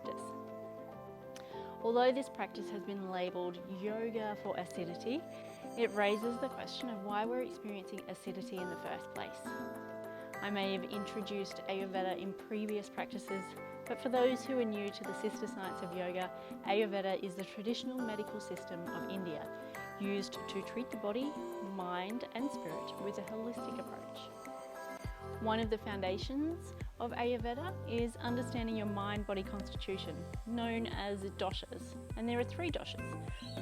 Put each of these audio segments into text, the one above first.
practice. Although this practice has been labelled yoga for acidity, it raises the question of why we're experiencing acidity in the first place. I may have introduced Ayurveda in previous practices, but for those who are new to the sister science of yoga, Ayurveda is the traditional medical system of India, used to treat the body, mind and spirit with a holistic approach. One of the foundations of Ayurveda is understanding your mind-body constitution, known as doshas. And there are 3 doshas,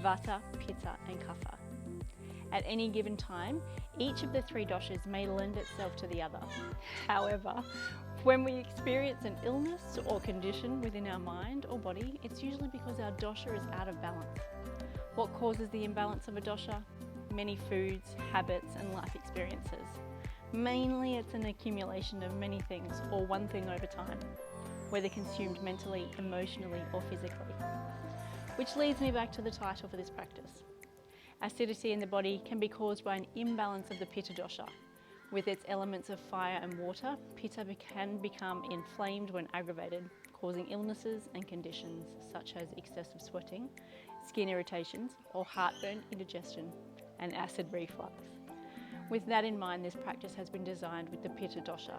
vata, pitta and kapha. At any given time, each of the 3 doshas may lend itself to the other. However, when we experience an illness or condition within our mind or body, it's usually because our dosha is out of balance. What causes the imbalance of a dosha? Many foods, habits and life experiences. Mainly it's an accumulation of many things or one thing over time, whether consumed mentally, emotionally or physically. Which leads me back to the title for this practice. Acidity in the body can be caused by an imbalance of the Pitta dosha. With its elements of fire and water, Pitta can become inflamed when aggravated, causing illnesses and conditions such as excessive sweating, skin irritations or heartburn, indigestion and acid reflux. With that in mind, this practice has been designed with the Pitta dosha.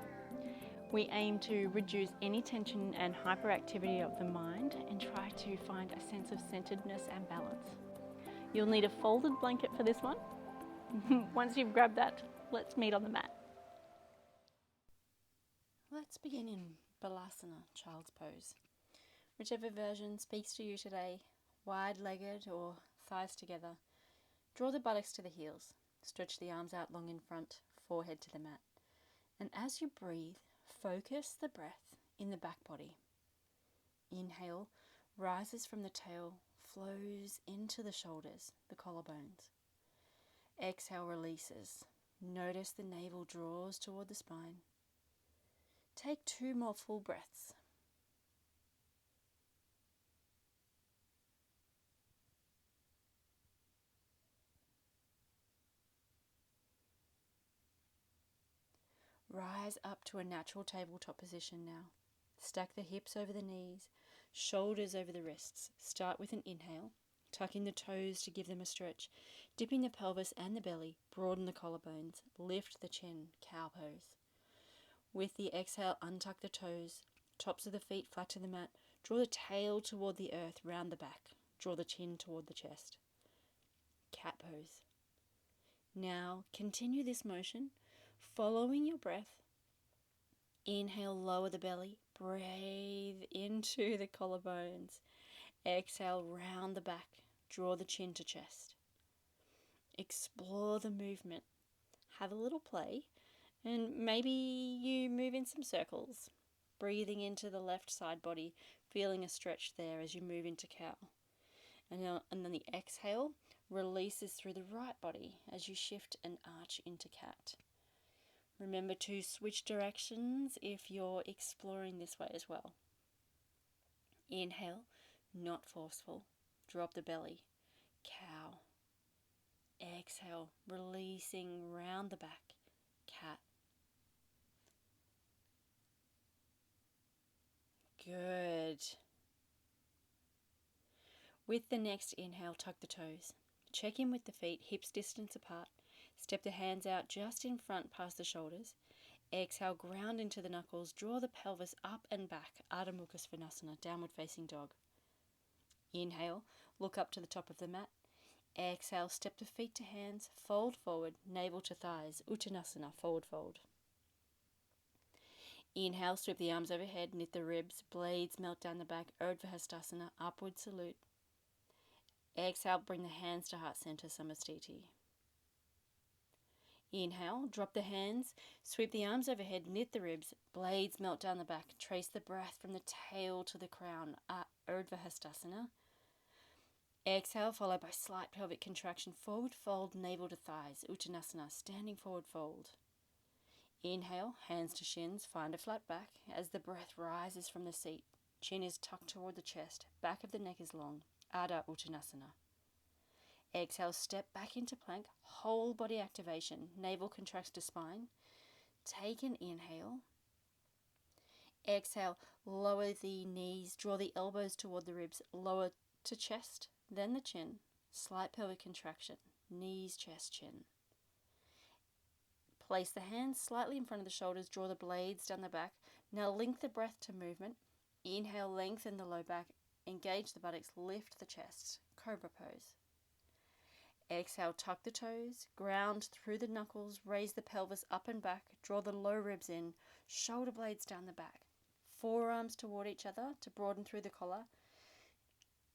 We aim to reduce any tension and hyperactivity of the mind and try to find a sense of centeredness and balance. You'll need a folded blanket for this one. Once you've grabbed that, let's meet on the mat. Let's begin in Balasana, child's pose. Whichever version speaks to you today, wide-legged or thighs together. Draw the buttocks to the heels. Stretch the arms out long in front, forehead to the mat. And as you breathe, focus the breath in the back body. Inhale, rises from the tail, flows into the shoulders, the collarbones. Exhale, releases. Notice the navel draws toward the spine. Take 2 more full breaths. Rise up to a natural tabletop position now. Stack the hips over the knees, shoulders over the wrists. Start with an inhale, tucking the toes to give them a stretch, dipping the pelvis and the belly, broaden the collarbones, lift the chin, cow pose. With the exhale, untuck the toes, tops of the feet flat to the mat, draw the tail toward the earth, round the back, draw the chin toward the chest. Cat pose. Now continue this motion, following your breath. Inhale, lower the belly, breathe into the collarbones. Exhale, round the back, draw the chin to chest. Explore the movement. Have a little play, and maybe you move in some circles, breathing into the left side body, feeling a stretch there as you move into cow. And then the exhale releases through the right body as you shift and arch into cat. Remember to switch directions if you're exploring this way as well. Inhale, not forceful, drop the belly, cow. Exhale, releasing round the back, cat. Good. With the next inhale, tuck the toes. Check in with the feet, hips distance apart. Step the hands out just in front past the shoulders. Exhale, ground into the knuckles. Draw the pelvis up and back, Ardha Mukha Svanasana, downward facing dog. Inhale, look up to the top of the mat. Exhale, step the feet to hands, fold forward, navel to thighs, Uttanasana, forward fold. Inhale, sweep the arms overhead, knit the ribs, blades melt down the back, Urdhva Hastasana, upward salute. Exhale, bring the hands to heart center, Samastiti. Inhale, drop the hands, sweep the arms overhead, knit the ribs, blades melt down the back, trace the breath from the tail to the crown, Urdhva Hastasana. Exhale, followed by slight pelvic contraction, forward fold, navel to thighs, Uttanasana, standing forward fold. Inhale, hands to shins, find a flat back as the breath rises from the seat. Chin is tucked toward the chest, back of the neck is long, Ardha Uttanasana. Exhale, step back into plank, whole body activation, navel contracts to spine. Take an inhale. Exhale, lower the knees, draw the elbows toward the ribs, lower to chest, then the chin. Slight pelvic contraction, knees, chest, chin. Place the hands slightly in front of the shoulders, draw the blades down the back. Now link the breath to movement. Inhale, lengthen the low back, engage the buttocks, lift the chest. Cobra Pose. Exhale, tuck the toes, ground through the knuckles, raise the pelvis up and back, draw the low ribs in, shoulder blades down the back. Forearms toward each other to broaden through the collar.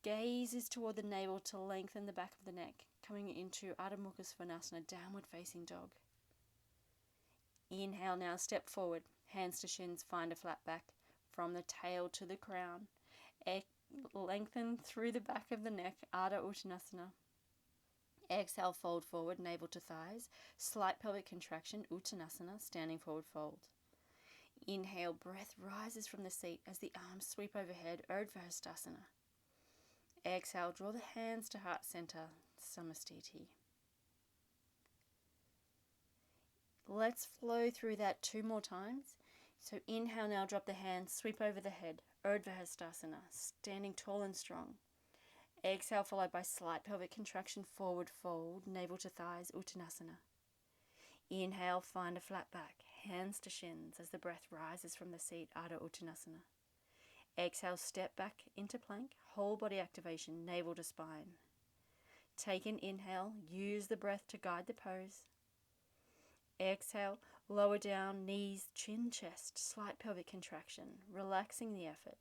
Gaze is toward the navel to lengthen the back of the neck, coming into Adho Mukha Svanasana, downward facing dog. Inhale now, step forward, hands to shins, find a flat back from the tail to the crown. Lengthen through the back of the neck, Ardha Uttanasana. Exhale, fold forward, navel to thighs, slight pelvic contraction, Uttanasana, standing forward fold. Inhale, breath rises from the seat as the arms sweep overhead, Urdhva. Exhale, draw the hands to heart center, Samastiti. Let's flow through that 2 more times. So inhale now, drop the hands, sweep over the head, Urdhva, standing tall and strong. Exhale, followed by slight pelvic contraction, forward fold, navel to thighs, Uttanasana. Inhale, find a flat back, hands to shins as the breath rises from the seat, Ardha Uttanasana. Exhale, step back into plank, whole body activation, navel to spine. Take an inhale, use the breath to guide the pose. Exhale, lower down, knees, chin, chest, slight pelvic contraction, relaxing the effort.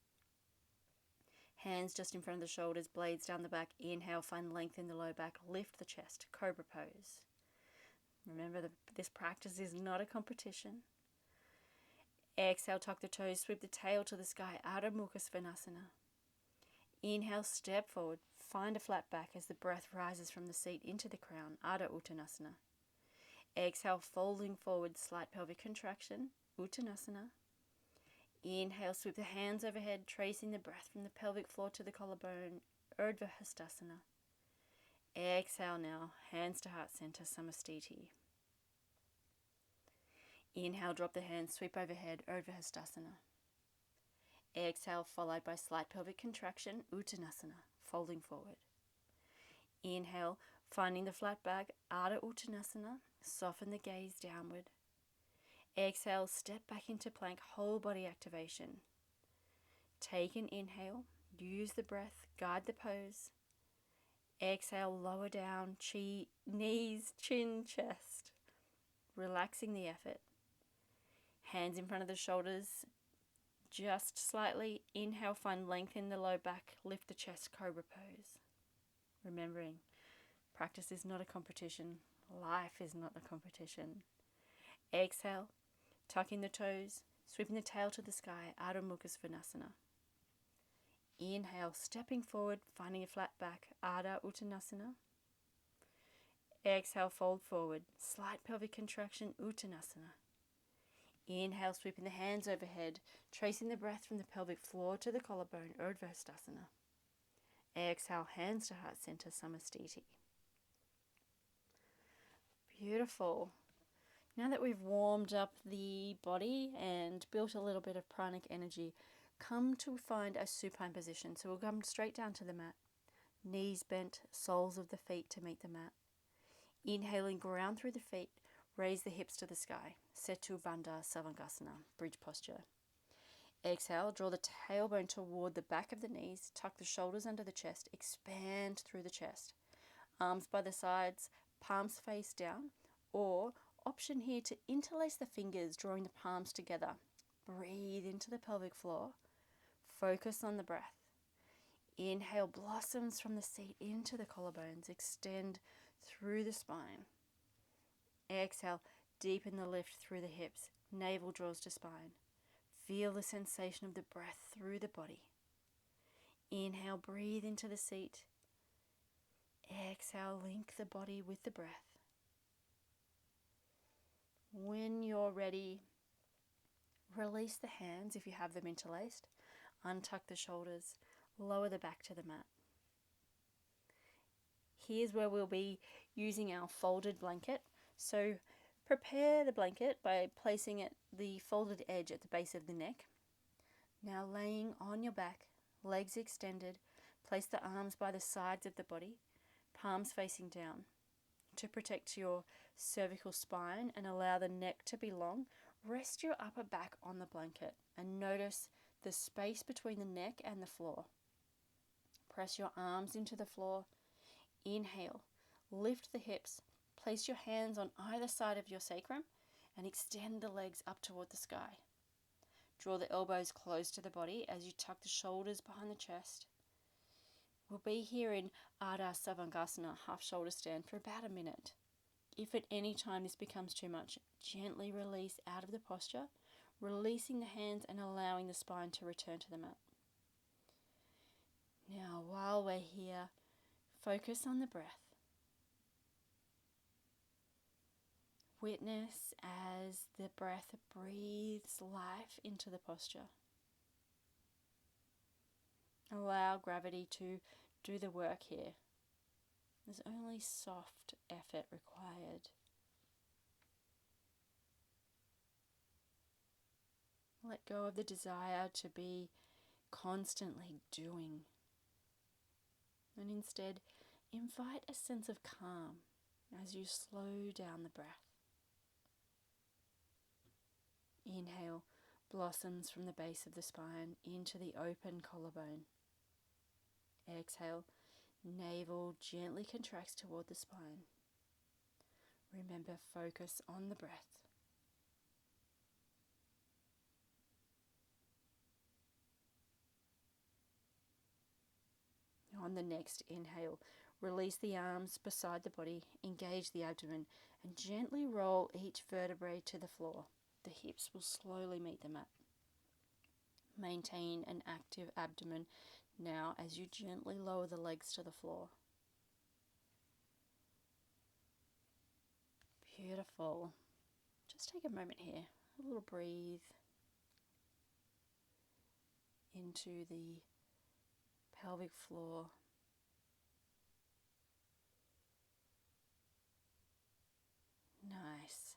Hands just in front of the shoulders, blades down the back. Inhale, find length in the low back, lift the chest, Cobra Pose. Remember, this practice is not a competition. Exhale, tuck the toes, sweep the tail to the sky, Adho Mukha Svanasana. Inhale, step forward, find a flat back as the breath rises from the seat into the crown, Ardha Uttanasana. Exhale, folding forward, slight pelvic contraction, Uttanasana. Inhale, sweep the hands overhead, tracing the breath from the pelvic floor to the collarbone, Urdhva. Exhale now, hands to heart center, Samastiti. Inhale, drop the hands, sweep overhead, Urdhva. Exhale, followed by slight pelvic contraction, Uttanasana, folding forward. Inhale, finding the flat back, Ardha Uttanasana, soften the gaze downward. Exhale, step back into plank, whole body activation. Take an inhale, use the breath, guide the pose. Exhale, lower down, knees, chin, chest. Relaxing the effort. Hands in front of the shoulders, just slightly. Inhale, find length in the low back, lift the chest, Cobra Pose. Remembering, practice is not a competition. Life is not a competition. Exhale, tucking the toes, sweeping the tail to the sky, Adho Mukha Svanasana. Inhale, stepping forward, finding a flat back, Ardha Uttanasana. Exhale, fold forward, slight pelvic contraction, Uttanasana. Inhale, sweeping the hands overhead, tracing the breath from the pelvic floor to the collarbone, Urdhva. Exhale, hands to heart center, Samastiti. Beautiful. Now that we've warmed up the body and built a little bit of pranic energy, come to find a supine position. So we'll come straight down to the mat. Knees bent, soles of the feet to meet the mat. Inhaling, ground through the feet, raise the hips to the sky. Setu Bandha Savangasana, bridge posture. Exhale, draw the tailbone toward the back of the knees, tuck the shoulders under the chest, expand through the chest. Arms by the sides, palms face down, or option here to interlace the fingers, drawing the palms together. Breathe into the pelvic floor. Focus on the breath. Inhale, blossoms from the seat into the collarbones. Extend through the spine. Exhale, deepen the lift through the hips. Navel draws to spine. Feel the sensation of the breath through the body. Inhale, breathe into the seat. Exhale, link the body with the breath. When you're ready, release the hands if you have them interlaced. Untuck the shoulders. Lower the back to the mat. Here's where we'll be using our folded blanket. So prepare the blanket by placing the folded edge at the base of the neck. Now laying on your back, legs extended, place the arms by the sides of the body, palms facing down. To protect your cervical spine and allow the neck to be long, rest your upper back on the blanket and notice the space between the neck and the floor. Press your arms into the floor. Inhale, lift the hips, place your hands on either side of your sacrum and extend the legs up toward the sky. Draw the elbows close to the body as you tuck the shoulders behind the chest. We'll be here in Ardha Savangasana, half shoulder stand, for about a minute. If at any time this becomes too much, gently release out of the posture, releasing the hands and allowing the spine to return to the mat. Now, while we're here, focus on the breath. Witness as the breath breathes life into the posture. Allow gravity to do the work here. There's only soft effort required. Let go of the desire to be constantly doing. And instead, invite a sense of calm as you slow down the breath. Inhale, blossoms from the base of the spine into the open collarbone. Exhale, navel gently contracts toward the spine. Remember, focus on the breath. On the next inhale, release the arms beside the body, engage the abdomen, and gently roll each vertebrae to the floor. The hips will slowly meet the mat. Maintain an active abdomen now as you gently lower the legs to the floor. Beautiful. Just take a moment here, a little breathe into the pelvic floor. Nice.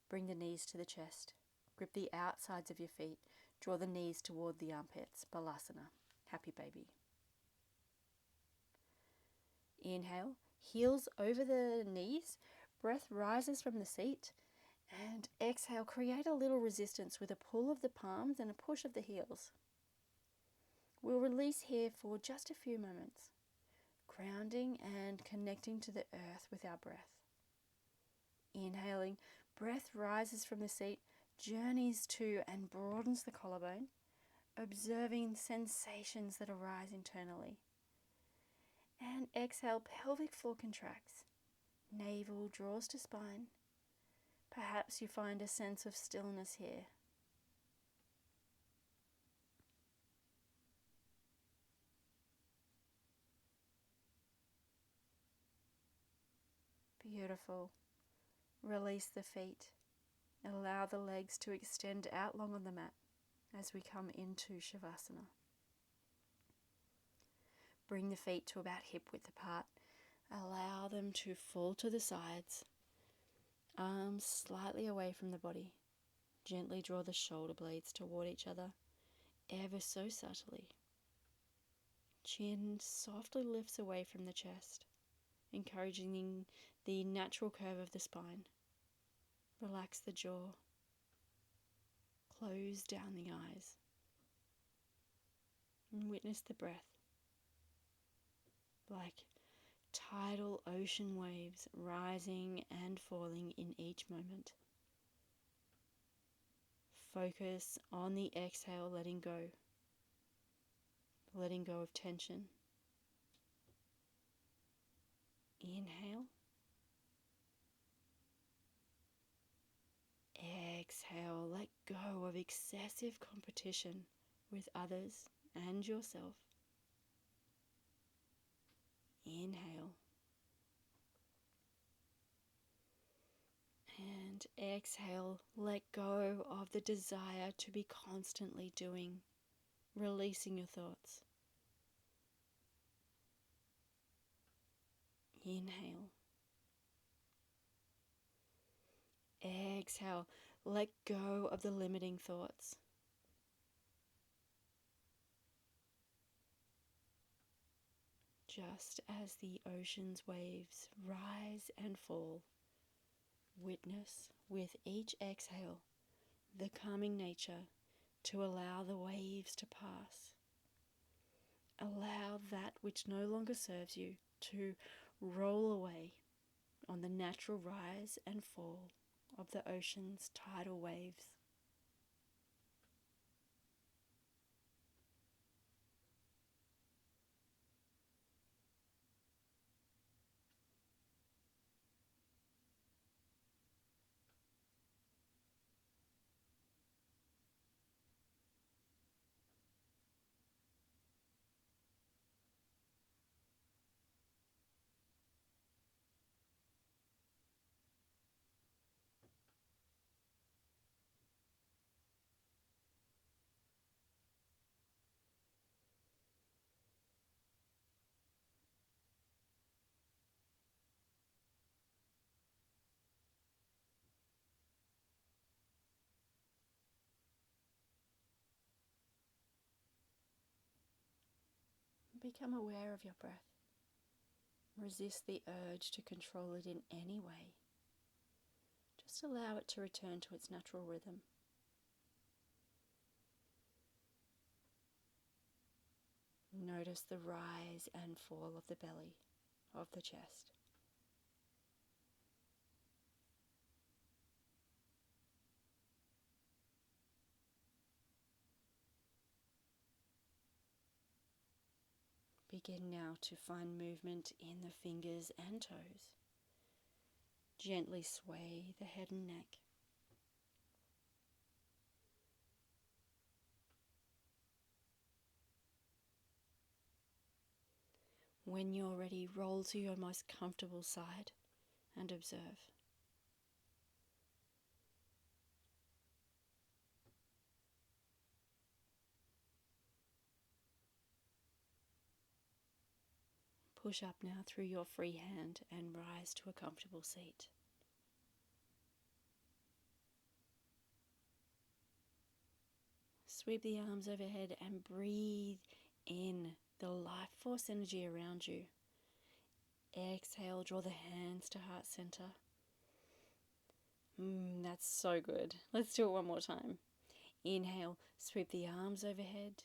Bring the knees to the chest. Grip the outsides of your feet. Draw the knees toward the armpits. Balasana. Happy baby. Inhale. Heels over the knees. Breath rises from the seat. And exhale. Create a little resistance with a pull of the palms and a push of the heels. We'll release here for just a few moments, grounding and connecting to the earth with our breath. Inhaling, breath rises from the seat, journeys to and broadens the collarbone, observing sensations that arise internally. And exhale, pelvic floor contracts, navel draws to spine. Perhaps you find a sense of stillness here. Beautiful. Release the feet. Allow the legs to extend out long on the mat as we come into Shavasana. Bring the feet to about hip width apart. Allow them to fall to the sides. Arms slightly away from the body. Gently draw the shoulder blades toward each other, ever so subtly. Chin softly lifts away from the chest, encouraging the natural curve of the spine. Relax the jaw. Close down the eyes. And witness the breath. Like tidal ocean waves rising and falling in each moment. Focus on the exhale, letting go. Letting go of tension. Inhale. Exhale, let go of excessive competition with others and yourself. Inhale. And exhale, let go of the desire to be constantly doing, releasing your thoughts. Inhale. Exhale, let go of the limiting thoughts. Just as the ocean's waves rise and fall, witness with each exhale the calming nature to allow the waves to pass. Allow that which no longer serves you to roll away on the natural rise and fall of the ocean's tidal waves. Become aware of your breath. Resist the urge to control it in any way. Just allow it to return to its natural rhythm. Notice the rise and fall of the belly, of the chest. Begin now to find movement in the fingers and toes. Gently sway the head and neck. When you're ready, roll to your most comfortable side and observe. Push up now through your free hand and rise to a comfortable seat. Sweep the arms overhead and breathe in the life force energy around you. Exhale, draw the hands to heart center. That's so good. Let's do it one more time. Inhale, sweep the arms overhead.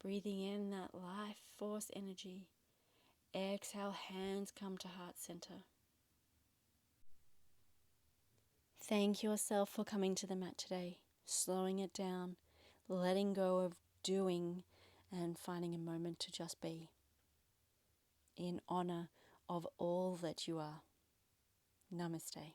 Breathing in that life force energy. Exhale, hands come to heart center. Thank yourself for coming to the mat today, slowing it down, letting go of doing, and finding a moment to just be, in honor of all that you are. Namaste.